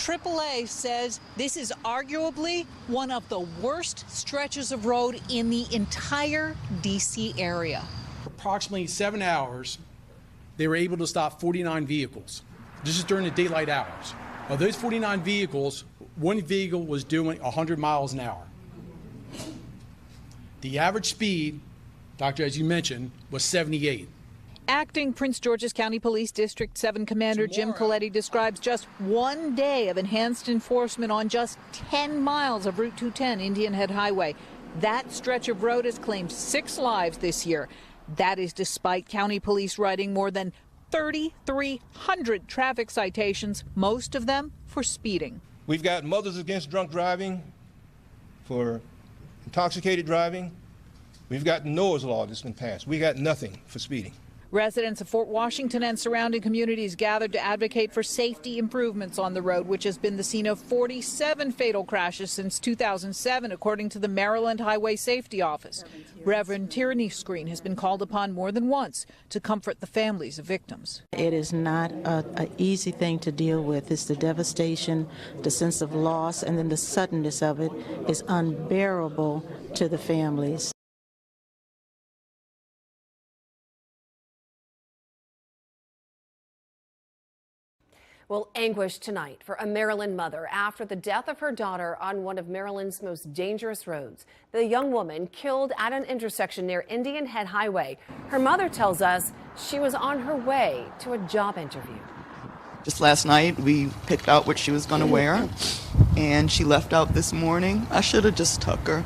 AAA says this is arguably one of the worst stretches of road in the entire D.C. area. Approximately 7 hours, they were able to stop 49 vehicles. This is during the daylight hours. Of those 49 vehicles, one vehicle was doing 100 miles an hour. The average speed, Doctor, as you mentioned, was 78. Acting Prince George's County Police District 7 Commander Jim Coletti describes just one day of enhanced enforcement on just 10 miles of Route 210 Indian Head Highway. That stretch of road has claimed 6 lives this year. That is despite county police writing more than 3,300 traffic citations, most of them for speeding. We've got Mothers Against Drunk Driving for intoxicated driving. We've got Noah's Law that's been passed. We got nothing for speeding. Residents of Fort Washington and surrounding communities gathered to advocate for safety improvements on the road, which has been the scene of 47 fatal crashes since 2007, according to the Maryland Highway Safety Office. Reverend Tierney Screen has been called upon more than once to comfort the families of victims. It is not an easy thing to deal with. It's the devastation, the sense of loss, and then the suddenness of it is unbearable to the families. Well, anguish tonight for a Maryland mother after the death of her daughter on one of Maryland's most dangerous roads. The young woman killed at an intersection near Indian Head Highway. Her mother tells us she was on her way to a job interview. Just last night, we picked out what she was going to wear, and she left out this morning. I should have just took her.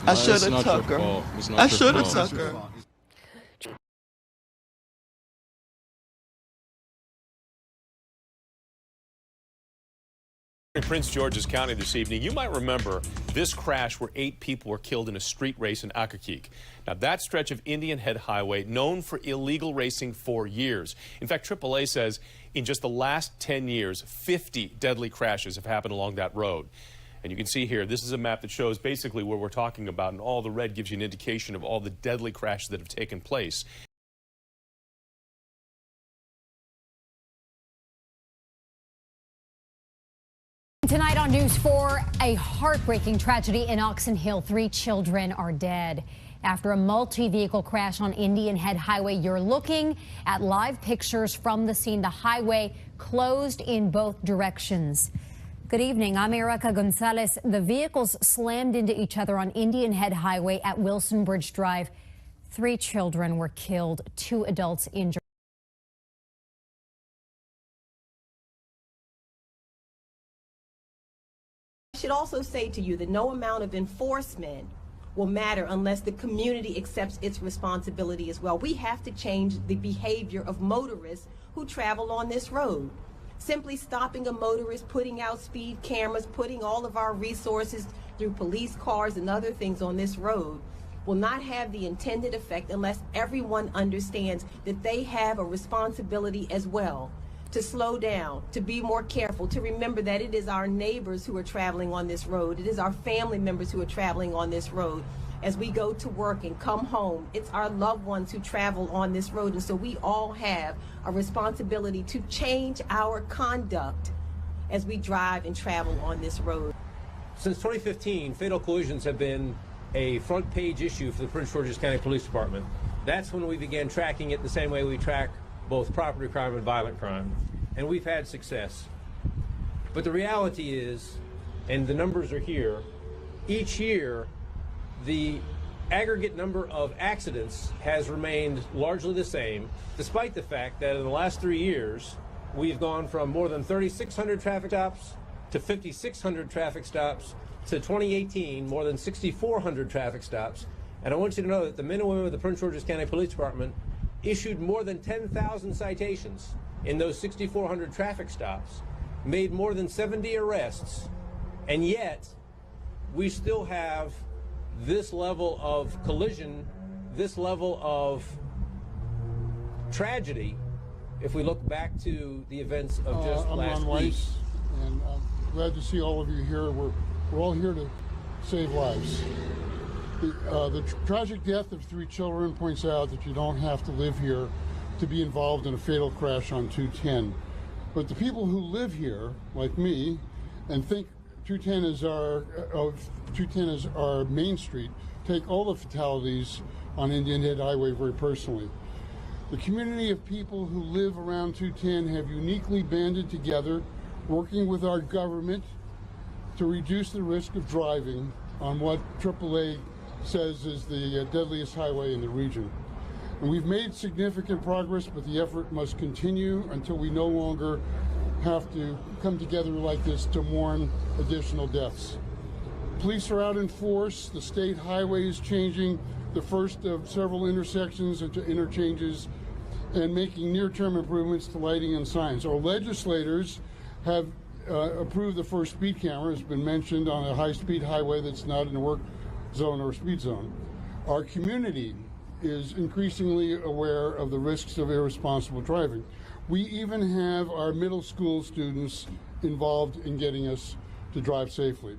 I should have took her. I should have took her. In Prince George's County this evening, you might remember this crash where 8 people were killed in a street race in Accokeek. Now, that stretch of Indian Head Highway, known for illegal racing for years. In fact, AAA says in just the last 10 years, 50 deadly crashes have happened along that road. And you can see here, this is a map that shows basically what we're talking about, and all the red gives you an indication of all the deadly crashes that have taken place. Tonight on News 4, a heartbreaking tragedy in Oxon Hill. 3 children are dead after a multi-vehicle crash on Indian Head Highway. You're looking at live pictures from the scene. The highway closed in both directions. Good evening. I'm Erica Gonzalez. The vehicles slammed into each other on Indian Head Highway at Wilson Bridge Drive. 3 children were killed, 2 adults injured. I should also say to you that no amount of enforcement will matter unless the community accepts its responsibility as well. We have to change the behavior of motorists who travel on this road. Simply stopping a motorist, putting out speed cameras, putting all of our resources through police cars and other things on this road will not have the intended effect unless everyone understands that they have a responsibility as well to slow down, to be more careful, to remember that it is our neighbors who are traveling on this road. It is our family members who are traveling on this road. As we go to work and come home, it's our loved ones who travel on this road. And so we all have a responsibility to change our conduct as we drive and travel on this road. Since 2015, fatal collisions have been a front page issue for the Prince George's County Police Department. That's when we began tracking it the same way we track both property crime and violent crime, and we've had success. But the reality is, and the numbers are here, each year the aggregate number of accidents has remained largely the same, despite the fact that in the last 3 years we've gone from more than 3,600 traffic stops to 5,600 traffic stops to 2018 more than 6,400 traffic stops. And I want you to know that the men and women of the Prince George's County Police Department issued more than 10,000 citations in those 6,400 traffic stops, made more than 70 arrests, and yet we still have this level of collision, this level of tragedy, if we look back to the events of just last week. I'm Ron Weiss, and I'm glad to see all of you here. We're all here to save lives. The tragic death of 3 children points out that you don't have to live here to be involved in a fatal crash on 210. But the people who live here, like me, and think 210 is our main street, take all the fatalities on Indian Head Highway very personally. The community of people who live around 210 have uniquely banded together, working with our government to reduce the risk of driving on what AAA says is the deadliest highway in the region. And we've made significant progress, but the effort must continue until we no longer have to come together like this to mourn additional deaths. Police are out in force. The state highway is changing the first of several intersections into interchanges and making near-term improvements to lighting and signs. Our legislators have approved the first speed camera, as has been mentioned, on a high-speed highway that's not in a work zone or speed zone. Our community is increasingly aware of the risks of irresponsible driving. We even have our middle school students involved in getting us to drive safely.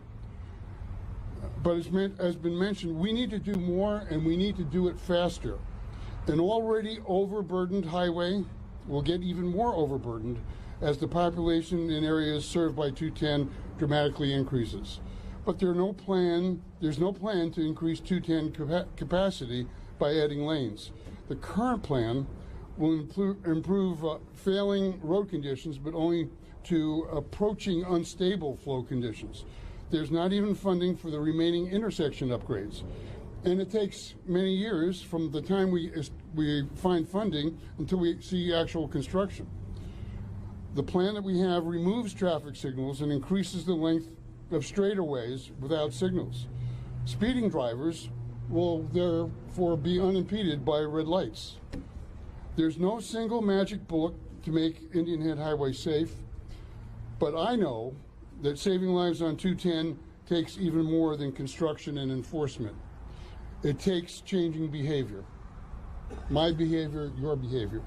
But as been mentioned, we need to do more, and we need to do it faster. An already overburdened highway will get even more overburdened as the population in areas served by 210 dramatically increases. But there's no plan to increase 210 capacity by adding lanes. The current plan will improve failing road conditions, but only to approaching unstable flow conditions. There's not even funding for the remaining intersection upgrades. And it takes many years from the time we find funding until we see actual construction. The plan that we have removes traffic signals and increases the length of straightaways without signals. Speeding drivers will therefore be unimpeded by red lights. There's no single magic bullet to make Indian Head Highway safe, but I know that saving lives on 210 takes even more than construction and enforcement. It takes changing behavior. My behavior, your behavior.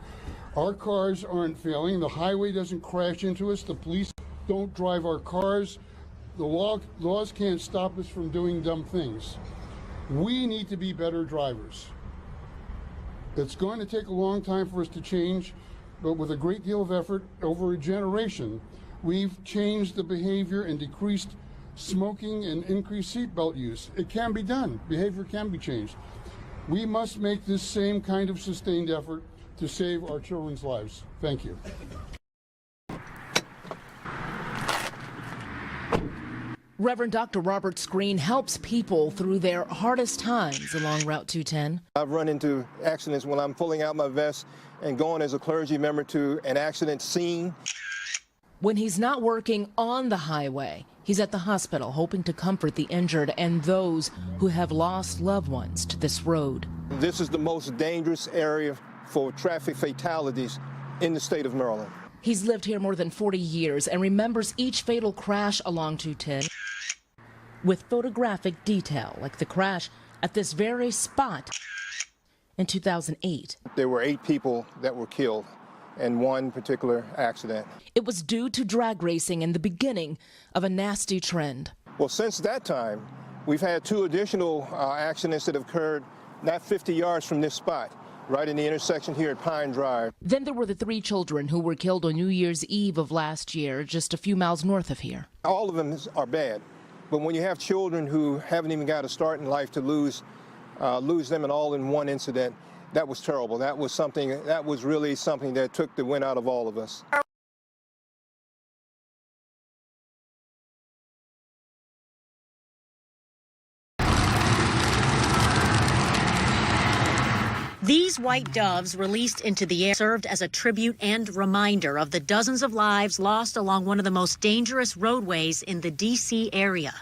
Our cars aren't failing. The highway doesn't crash into us. The police don't drive our cars. The laws can't stop us from doing dumb things. We need to be better drivers. It's going to take a long time for us to change, but with a great deal of effort over a generation, we've changed the behavior and decreased smoking and increased seatbelt use. It can be done. Behavior can be changed. We must make this same kind of sustained effort to save our children's lives. Thank you. Reverend Dr. Robert Screen helps people through their hardest times along Route 210. I've run into accidents when I'm pulling out my vest and going as a clergy member to an accident scene. When he's not working on the highway, he's at the hospital hoping to comfort the injured and those who have lost loved ones to this road. This is the most dangerous area for traffic fatalities in the state of Maryland. He's lived here more than 40 years and remembers each fatal crash along 210 with photographic detail, like the crash at this very spot in 2008. There were 8 people that were killed in one particular accident. It was due to drag racing and the beginning of a nasty trend. Well, since that time, we've had 2 additional accidents that have occurred not 50 yards from this spot, right in the intersection here at Pine Drive. Then there were the 3 children who were killed on New Year's Eve of last year, just a few miles north of here. All of them are bad, but when you have children who haven't even got a start in life, to lose them all in one incident, that was terrible. That was really something that took the wind out of all of us. These white doves released into the air served as a tribute and reminder of the dozens of lives lost along one of the most dangerous roadways in the D.C. area.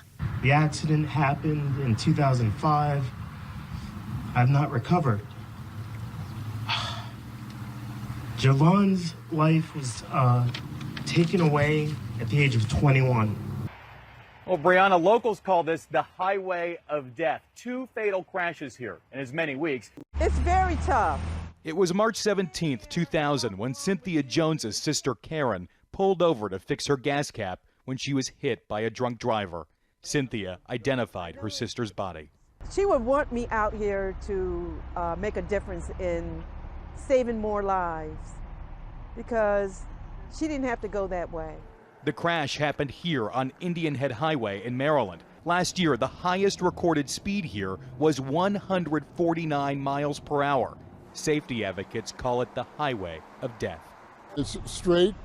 The accident happened in 2005. I've not recovered. Javon's life was taken away at the age of 21. Well, Brianna, locals call this the highway of death. 2 fatal crashes here in as many weeks. It's very tough. It was March 17th, 2000, when Cynthia Jones's sister Karen pulled over to fix her gas cap when she was hit by a drunk driver. Cynthia identified her sister's body. She would want me out here to make a difference in saving more lives because she didn't have to go that way. The crash happened here on Indian Head Highway in Maryland. Last year, the highest recorded speed here was 149 miles per hour. Safety advocates call it the highway of death. It's straight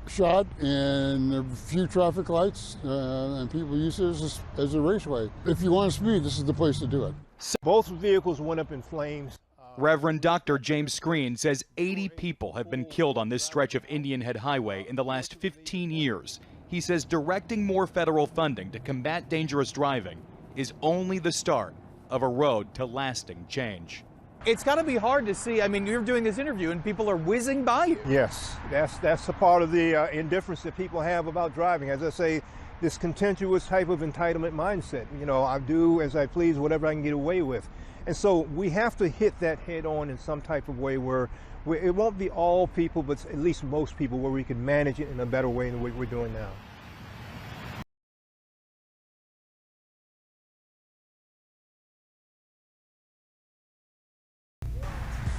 shot and a few traffic lights, and people use it as a raceway. If you want to speed, this is the place to do it. Both vehicles went up in flames. Reverend Dr. James Screen says 80 people have been killed on this stretch of Indian Head Highway in the last 15 years. He says directing more federal funding to combat dangerous driving is only the start of a road to lasting change. It's got to be hard to see. I mean, you're doing this interview and people are whizzing by you. Yes, that's a part of the indifference that people have about driving. As I say, this contentious type of entitlement mindset. You know, I do as I please, whatever I can get away with. And so we have to hit that head on in some type of way where it won't be all people, but at least most people, where we can manage it in a better way than what we're doing now.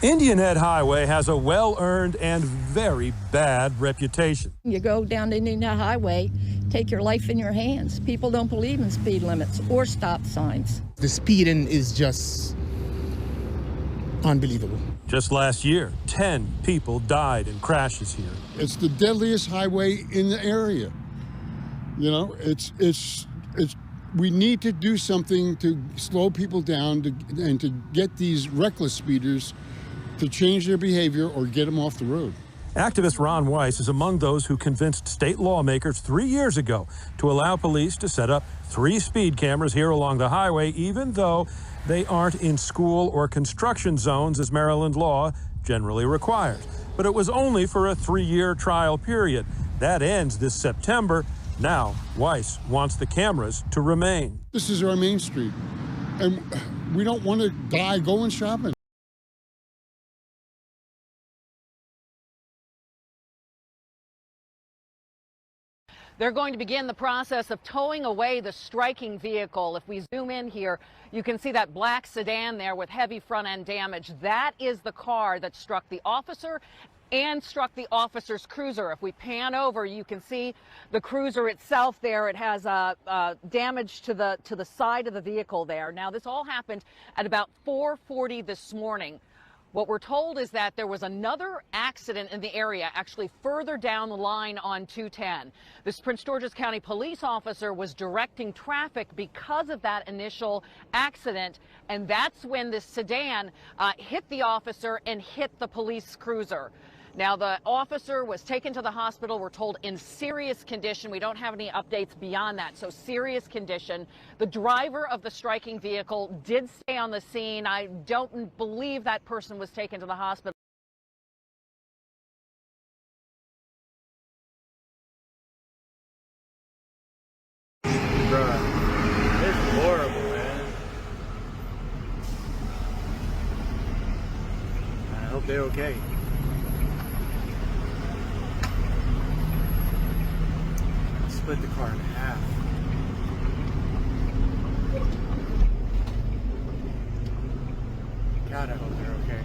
Indian Head Highway has a well-earned and very bad reputation. You go down the Indian Head Highway, take your life in your hands. People don't believe in speed limits or stop signs. The speeding is just unbelievable. Just last year, 10 people died in crashes here. It's the deadliest highway in the area. You know, we need to do something to slow people down and to get these reckless speeders to change their behavior or get them off the road. Activist Ron Weiss is among those who convinced state lawmakers 3 years ago to allow police to set up 3 speed cameras here along the highway, even though they aren't in school or construction zones as Maryland law generally requires. But it was only for a 3-year trial period. That ends this September. Now, Weiss wants the cameras to remain. This is our main street, and we don't want to die going shopping. They're going to begin the process of towing away the striking vehicle. If we zoom in here, you can see that black sedan there with heavy front end damage. That is the car that struck the officer and struck the officer's cruiser. If we pan over, you can see the cruiser itself there. It has damage to the side of the vehicle there. Now, this all happened at about 4:40 this morning. What we're told is that there was another accident in the area, actually further down the line on 210. This Prince George's County police officer was directing traffic because of that initial accident, and that's when this sedan hit the officer and hit the police cruiser. Now, the officer was taken to the hospital, we're told, in serious condition. We don't have any updates beyond that, so serious condition. The driver of the striking vehicle did stay on the scene. I don't believe that person was taken to the hospital. Bruh, it's horrible, man. I hope they're okay. Split the car in half. God, I hope they're okay.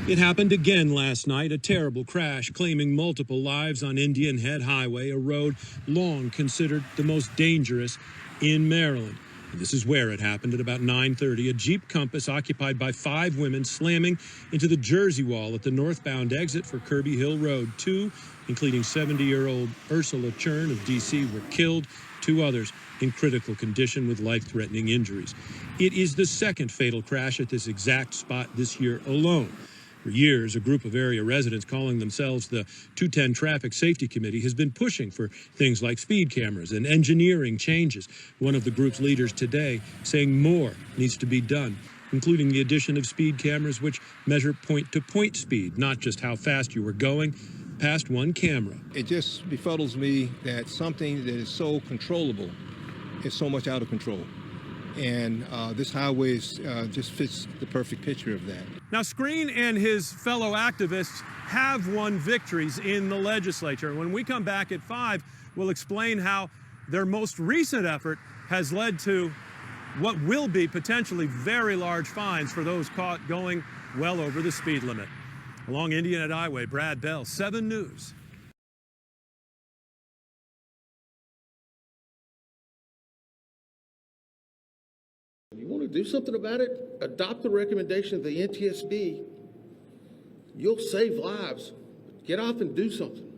It happened again last night, a terrible crash claiming multiple lives on Indian Head Highway, a road long considered the most dangerous in Maryland. And this is where it happened at about 9:30. A Jeep Compass occupied by 5 women slamming into the Jersey wall at the northbound exit for Kirby Hill Road. 2, including 70-year-old Ursula Chern of D.C., were killed. 2 others in critical condition with life-threatening injuries. It is the second fatal crash at this exact spot this year alone. For years, a group of area residents calling themselves the 210 Traffic Safety Committee has been pushing for things like speed cameras and engineering changes. One of the group's leaders today saying more needs to be done, including the addition of speed cameras which measure point-to-point speed, not just how fast you were going past one camera. It just befuddles me that something that is so controllable is so much out of control. And this highway just fits the perfect picture of that. Now, Screen and his fellow activists have won victories in the legislature. When we come back at 5, we'll explain how their most recent effort has led to what will be potentially very large fines for those caught going well over the speed limit. Along Indian Head Highway, Brad Bell, 7 News. You want to do something about it? Adopt the recommendation of the NTSB. You'll save lives. Get off and do something.